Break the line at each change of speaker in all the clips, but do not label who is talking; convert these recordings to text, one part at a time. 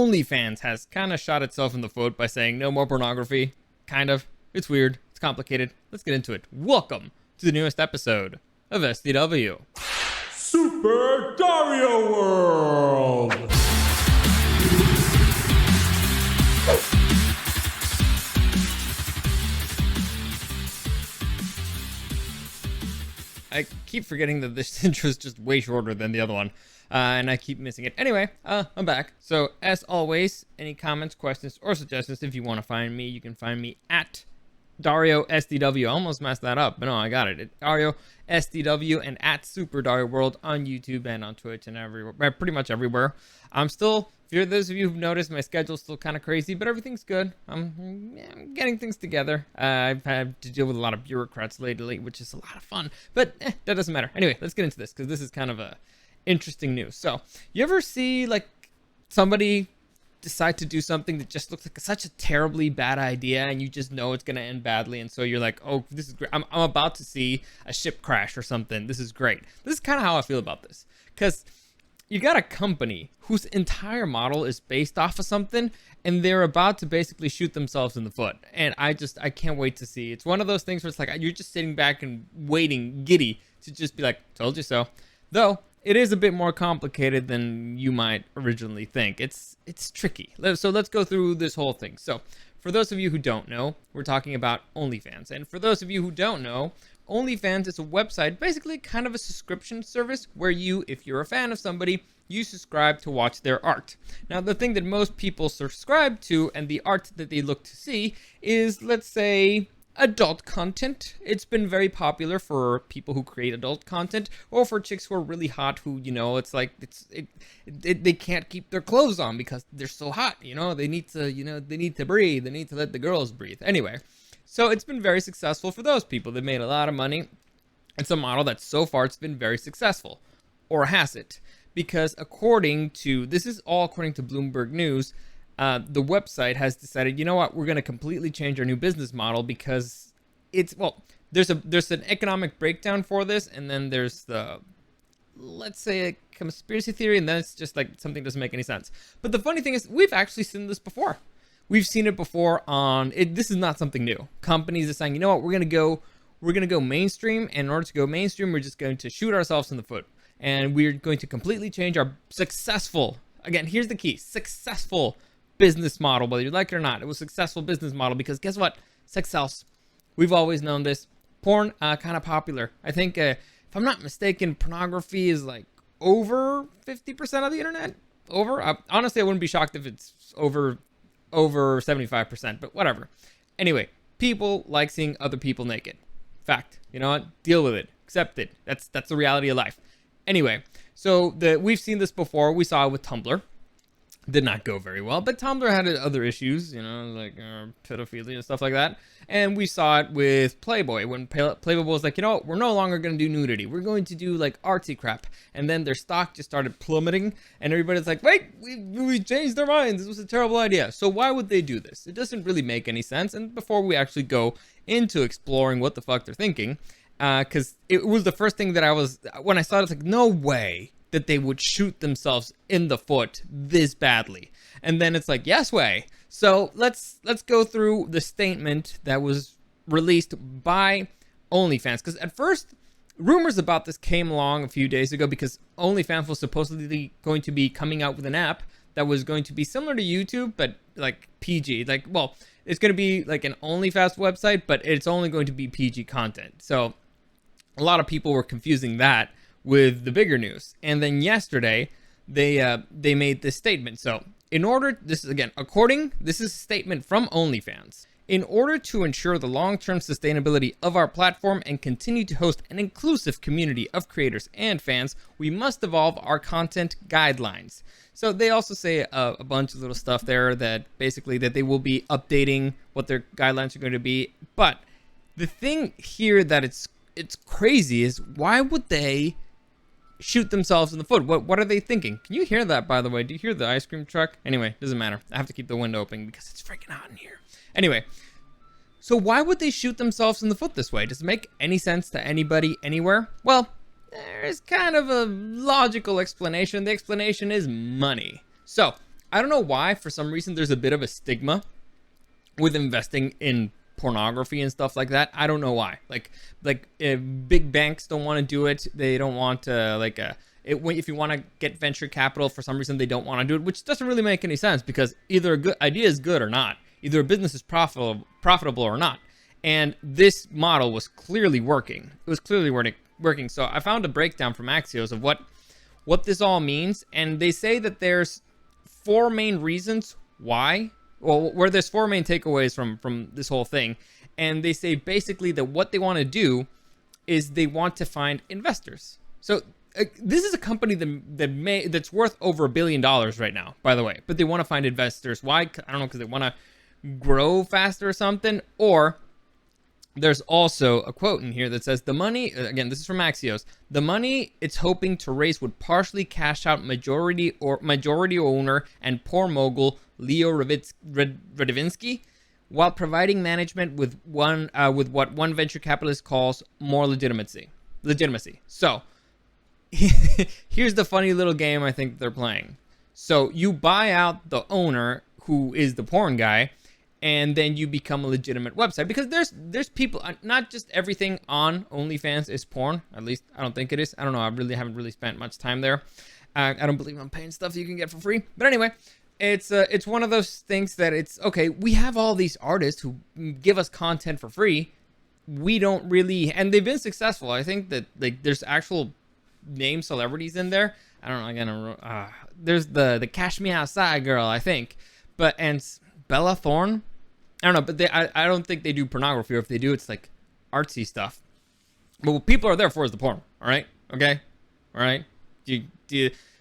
OnlyFans has kind of shot itself in the foot by saying no more pornography. Kind of. It's weird. It's complicated. Let's get into it. Welcome to the newest episode of SDW.
Super Dario World!
I keep forgetting that this intro is just way shorter than the other one, and I keep missing it. Anyway, I'm back. So, as always, any comments, questions, or suggestions, if you want to find me, you can find me at Dario SDW. I almost messed that up, but no, I got it. At Dario SDW and at Super Dario World on YouTube and on Twitch and everywhere, pretty much everywhere. I'm still, for those of you who've noticed, my schedule's still kind of crazy, but everything's good. I'm getting things together. I've had to deal with a lot of bureaucrats lately, which is a lot of fun, but that doesn't matter. Anyway, let's get into this because this is kind of a interesting news. So, you ever see like somebody decide to do something that just looks like such a terribly bad idea, and you just know it's going to end badly, and so you're like, oh, this is great. I'm about to see a ship crash or something. This is great. This is kind of how I feel about this, because you got a company whose entire model is based off of something, and they're about to basically shoot themselves in the foot. And I can't wait to see. It's one of those things where it's like you're just sitting back and waiting, giddy, to just be like, told you so. Though it is a bit more complicated than you might originally think. It's tricky. So let's go through this whole thing. So for those of you who don't know, we're talking about OnlyFans. And for those of you who don't know, OnlyFans is a website, basically kind of a subscription service where you, if you're a fan of somebody, you subscribe to watch their art. Now, the thing that most people subscribe to and the art that they look to see is, let's say, adult content. It's been very popular for people who create adult content, or for chicks who are really hot who, you know, it's like they can't keep their clothes on because they're so hot, you know. They need to breathe. They need to let the girls breathe. Anyway, so it's been very successful for those people. They made a lot of money. It's a model that so far it's been very successful. Or has it? Because this is all according to Bloomberg News, the website has decided, you know what, we're going to completely change our new business model because there's an economic breakdown for this, and then there's the, let's say, a conspiracy theory, and then it's just like something doesn't make any sense. But the funny thing is, we've actually seen this before. We've seen it before this is not something new. Companies are saying, you know what, we're going to go mainstream, and in order to go mainstream, we're just going to shoot ourselves in the foot. And we're going to completely change our successful, again, here's the key, successful business model, whether you like it or not. It was a successful business model because guess what? Sex sells. We've always known this. Porn, kind of popular. I think, if I'm not mistaken, pornography is like over 50% of the internet. Honestly, I wouldn't be shocked if it's over 75%, but whatever. Anyway, people like seeing other people naked. Fact. You know what? Deal with it. Accept it. That's the reality of life. Anyway, so we've seen this before. We saw it with Tumblr. Did not go very well, but Tumblr had other issues, you know, like pedophilia and stuff like that. And we saw it with Playboy when Playboy was like, you know what, we're no longer going to do nudity. We're going to do like artsy crap. And then their stock just started plummeting, and everybody's like, wait, we changed our minds. This was a terrible idea. So why would they do this? It doesn't really make any sense. And before we actually go into exploring what the fuck they're thinking, because it was the first thing that when I saw it, it's like, no way that they would shoot themselves in the foot this badly. And then it's like, yes way. So let's go through the statement that was released by OnlyFans. Because at first, rumors about this came along a few days ago because OnlyFans was supposedly going to be coming out with an app that was going to be similar to YouTube, but like PG. It's going to be like an OnlyFans website, but it's only going to be PG content. So a lot of people were confusing that with the bigger news. And then yesterday, they made this statement. So this is a statement from OnlyFans. In order to ensure the long-term sustainability of our platform and continue to host an inclusive community of creators and fans, we must evolve our content guidelines. So they also say a bunch of little stuff there that basically that they will be updating what their guidelines are going to be. But the thing here that it's crazy is, why would they shoot themselves in the foot? What are they thinking? Can you hear that, by the way? Do you hear the ice cream truck? Anyway, doesn't matter. I have to keep the window open because it's freaking hot in here. Anyway, so why would they shoot themselves in the foot this way? Does it make any sense to anybody anywhere? Well, there's kind of a logical explanation. The explanation is money. So I don't know why, for some reason, there's a bit of a stigma with investing in pornography and stuff like that. I don't know why. Big banks don't want to do it. They don't want to if you want to get venture capital, for some reason they don't want to do it, which doesn't really make any sense, because either a good idea is good or not. Either a business is profitable or not. And this model was clearly working. It was clearly working. So I found a breakdown from Axios of what this all means, and they say that there's 4 main reasons why. Well, where there's 4 main takeaways from this whole thing, and they say basically that what they want to do is they want to find investors. So this is a company that's worth over $1 billion right now, by the way, but they want to find investors. Why? I don't know, because they want to grow faster or something. Or there's also a quote in here that says the money, again, this is from Axios, the money it's hoping to raise would partially cash out majority owner and porn mogul Leo Radivinsky, while providing management with what one venture capitalist calls more legitimacy. So here's the funny little game I think they're playing. So you buy out the owner, who is the porn guy, and then you become a legitimate website, because there's people, not just everything on OnlyFans is porn. At least I don't think it is. I don't know. I really haven't spent much time there. I don't believe I'm paying stuff you can get for free. But anyway, it's one of those things that it's okay. We have all these artists who give us content for free. We don't really, and they've been successful. I think that there's actual name celebrities in there. I don't know. Again, there's the Cash Me Outside girl, I think, and Bella Thorne. I don't know, but I don't think they do pornography, or if they do, it's like artsy stuff. But what people are there for is the porn. All right, okay, all right.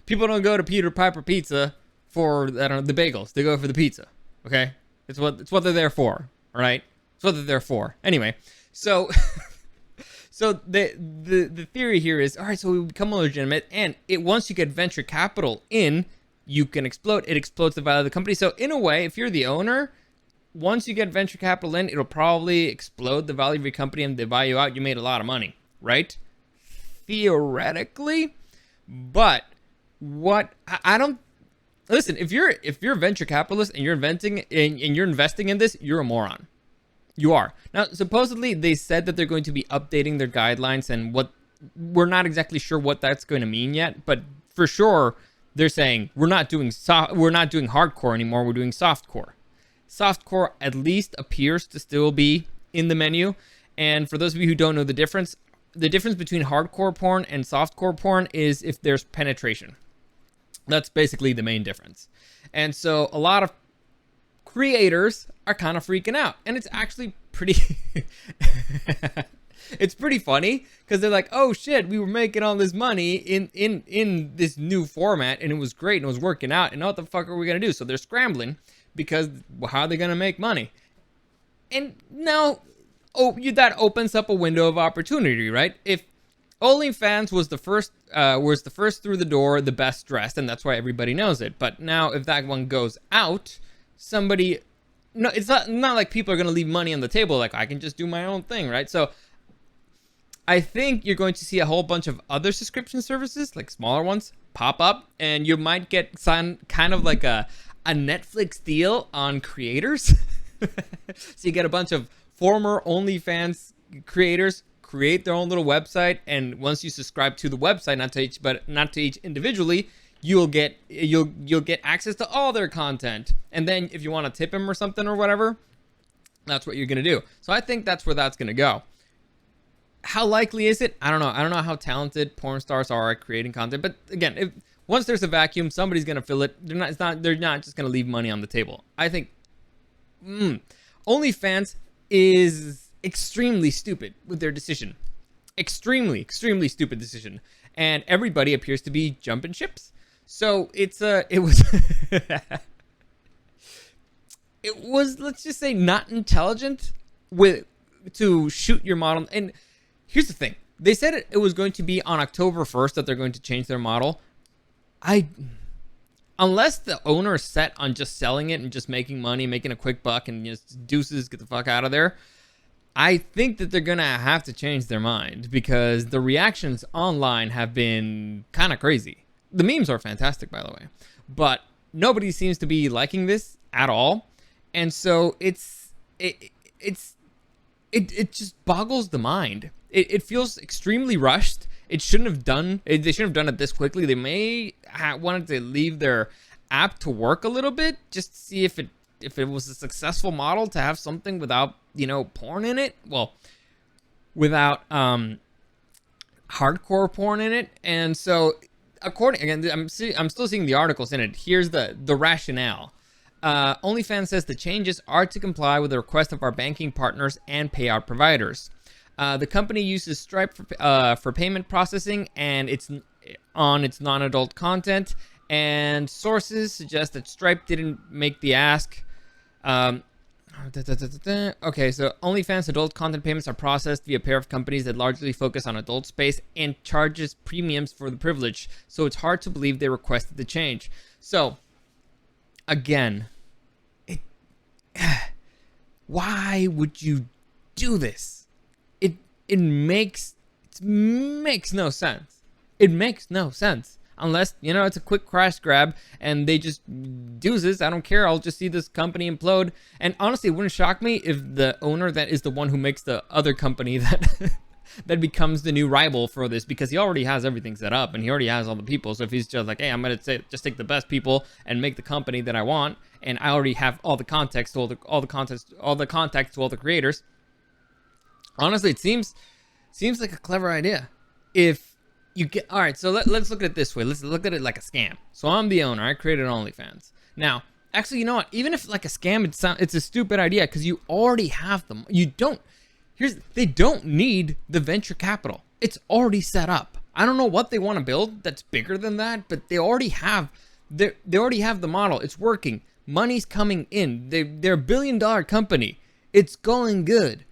People don't go to Peter Piper Pizza for, I don't know, the bagels. They go for the pizza. Okay, it's what they're there for. All right, it's what they're there for. Anyway, so so the theory here is, all right, so we become legitimate, and once you get venture capital in, you can explode. It explodes the value of the company. So in a way, if you're the owner, once you get venture capital in, it'll probably explode the value of your company, and they buy you out. You made a lot of money, right? Theoretically. But what I don't listen, if you're a venture capitalist and you're investing in this, you're a moron. You are. Now, supposedly they said that they're going to be updating their guidelines, and what we're not exactly sure what that's going to mean yet, but for sure they're saying we're not doing hardcore anymore, we're doing softcore. Softcore at least appears to still be in the menu. And for those of you who don't know the difference between hardcore porn and softcore porn is if there's penetration. That's basically the main difference. And so a lot of creators are kind of freaking out, and it's actually pretty it's pretty funny, because they're like, oh shit, we were making all this money in this new format, and it was great and it was working out, and what the fuck are we gonna do? So they're scrambling, because how are they gonna make money? And now that opens up a window of opportunity, right? If OnlyFans was the first through the door, the best dressed, and that's why everybody knows it. But now if that one goes out, it's not like people are gonna leave money on the table, like I can just do my own thing, right? So I think you're going to see a whole bunch of other subscription services, like smaller ones, pop up, and you might get kind of like a Netflix deal on creators. So you get a bunch of former OnlyFans creators create their own little website, and once you subscribe to the website, not to each individually, you'll get access to all their content. And then if you want to tip them or something or whatever, that's what you're gonna do. So I think that's where that's gonna go. How likely is it? I don't know. I don't know how talented porn stars are at creating content, but again, once there's a vacuum, somebody's gonna fill it. They're not just gonna leave money on the table. I think OnlyFans is extremely stupid with their decision. Extremely stupid decision. And everybody appears to be jumping ships. So it was, let's just say, not intelligent to shoot your model. And here's the thing. They said it was going to be on October 1st that they're going to change their model. Unless the owner is set on just selling it and just making money, making a quick buck, and just deuces, get the fuck out of there, I think that they're going to have to change their mind, because the reactions online have been kind of crazy. The memes are fantastic, by the way. But nobody seems to be liking this at all, and so it just boggles the mind. It feels extremely rushed. They shouldn't have done it this quickly. They may wanted to leave their app to work a little bit, just to see if it was a successful model to have something without, porn in it. Well, without hardcore porn in it. And so I'm still seeing the articles in it. Here's the rationale. OnlyFans says the changes are to comply with the request of our banking partners and payout providers. The company uses Stripe for payment processing, and it's on its non-adult content. And sources suggest that Stripe didn't make the ask. Okay, so OnlyFans adult content payments are processed via a pair of companies that largely focus on adult space and charges premiums for the privilege. So it's hard to believe they requested the change. So, again, why would you do this? It makes no sense. It makes no sense. Unless, it's a quick crash grab and they just deuces. I don't care. I'll just see this company implode. And honestly, it wouldn't shock me if the owner that is the one who makes the other company that that becomes the new rival for this, because he already has everything set up and he already has all the people. So if he's just like, hey, I'm going to just take the best people and make the company that I want, and I already have all the context to all the contacts to all the creators. Honestly, it seems like a clever idea. If you get, all right, so let's look at it this way. Let's look at it like a scam. So I'm the owner. I created OnlyFans. Now, actually, you know what? Even if like a scam, it's a stupid idea because you already have them. They don't need the venture capital. It's already set up. I don't know what they want to build that's bigger than that, but they already have the model. It's working. Money's coming in. They're a $1 billion company. It's going good.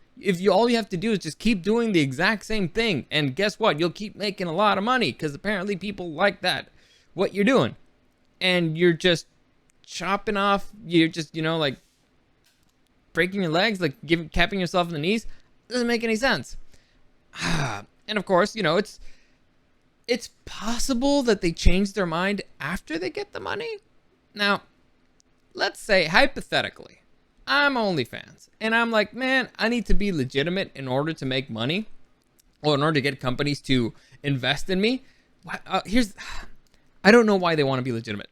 All you have to do is just keep doing the exact same thing, and guess what? You'll keep making a lot of money because apparently people like that, what you're doing. And you're just chopping off, you're just, like breaking your legs, like capping yourself in the knees. Doesn't make any sense. And of course, it's possible that they change their mind after they get the money. Now, let's say hypothetically, I'm OnlyFans, and I'm like, man, I need to be legitimate in order to make money, or in order to get companies to invest in me. I don't know why they want to be legitimate.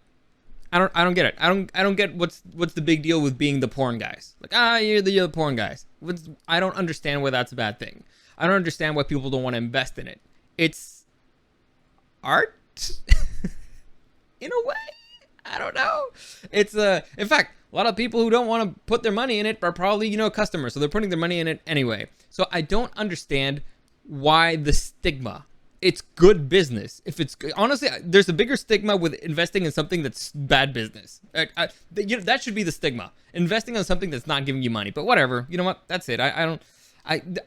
I don't get it. I don't get what's the big deal with being the porn guys. Like, you're the porn guys. I don't understand why that's a bad thing. I don't understand why people don't want to invest in it. It's art in a way. I don't know. It's in fact, a lot of people who don't want to put their money in it are probably, customers. So they're putting their money in it anyway. So I don't understand why the stigma. It's good business. Honestly, there's a bigger stigma with investing in something that's bad business. That should be the stigma. Investing in something that's not giving you money. But whatever. You know what? That's it. I'm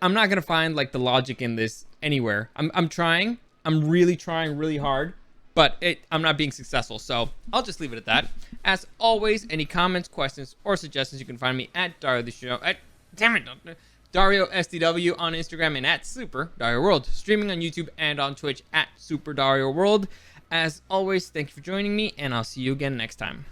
not going to find like the logic in this anywhere. I'm trying. I'm really trying really hard. But I'm not being successful, so I'll just leave it at that. As always, any comments, questions, or suggestions, you can find me at Dario the Show. Dario SDW on Instagram, and at Super Dario World. Streaming on YouTube and on Twitch at Super Dario World. As always, thank you for joining me, and I'll see you again next time.